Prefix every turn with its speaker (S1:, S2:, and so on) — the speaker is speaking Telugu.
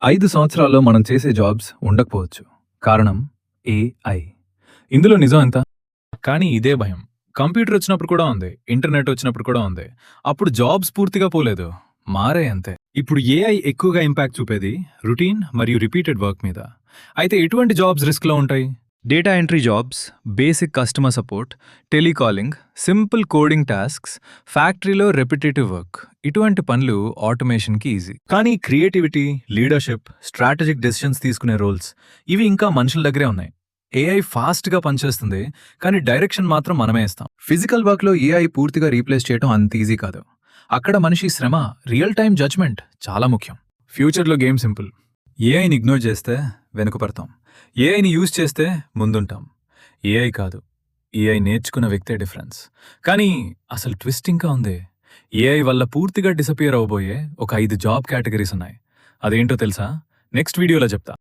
S1: 5 సంవత్సరాల్లో మనం చేసే జాబ్స్ ఉండకపోవచ్చు. కారణం ఏఐ. ఇందులో నిజం ఎంత? కానీ ఇదే భయం. కంప్యూటర్ వచ్చినప్పుడు కూడా ఉంది. ఇంటర్నెట్ వచ్చినప్పుడు కూడా ఉంది. అప్పుడు జాబ్స్ పూర్తిగా పోలేదు. మారాయి అంతే. ఇప్పుడు ఏఐ ఎక్కువగా ఇంపాక్ట్ చూపేది రొటీన్ మరియు రిపీటెడ్ వర్క్ మీద. అయితే ఎటువంటి జాబ్స్ రిస్క్‌లో ఉంటాయి? Data entry jobs, basic customer support, telecalling, simple coding tasks, ఫ్యాక్టరీలో రెపిటేటివ్ వర్క్. ఇటువంటి పనులు ఆటోమేషన్‌కి ఈజీ. కానీ క్రియేటివిటీ, లీడర్‌షిప్, స్ట్రాటజిక్ డెసిషన్స్ తీసుకునే రోల్స్ ఇవి ఇంకా మనుషుల దగ్గరే ఉన్నాయి. ఏఐ ఫాస్ట్‌గా పనిచేస్తుంది, కానీ డైరెక్షన్ మాత్రం మనమే ఇస్తాం. ఫిజికల్ వర్క్‌లో ఏఐ పూర్తిగా రీప్లేస్ చేయడం అంత ఈజీ కాదు. అక్కడ మనిషి శ్రమ, రియల్ టైమ్ జడ్జ్‌మెంట్ చాలా ముఖ్యం. ఫ్యూచర్‌లో గేమ్ సింపుల్. ఏఐని ఇగ్నోర్ చేస్తే వెనుకపడతాం. ఏఐని యూజ్ చేస్తే ముందుంటాం. ఏఐ కాదు, ఏఐ నేర్చుకున్న వ్యక్తే డిఫరెన్స్. కానీ అసలు ట్విస్ట్ ఇంకా ఉంది. ఏఐ వల్ల పూర్తిగా డిసపియర్ అవబోయే ఒక 5 జాబ్ కేటగిరీస్ ఉన్నాయి. అదేంటో తెలుసా? నెక్స్ట్ వీడియోలో చెప్తా.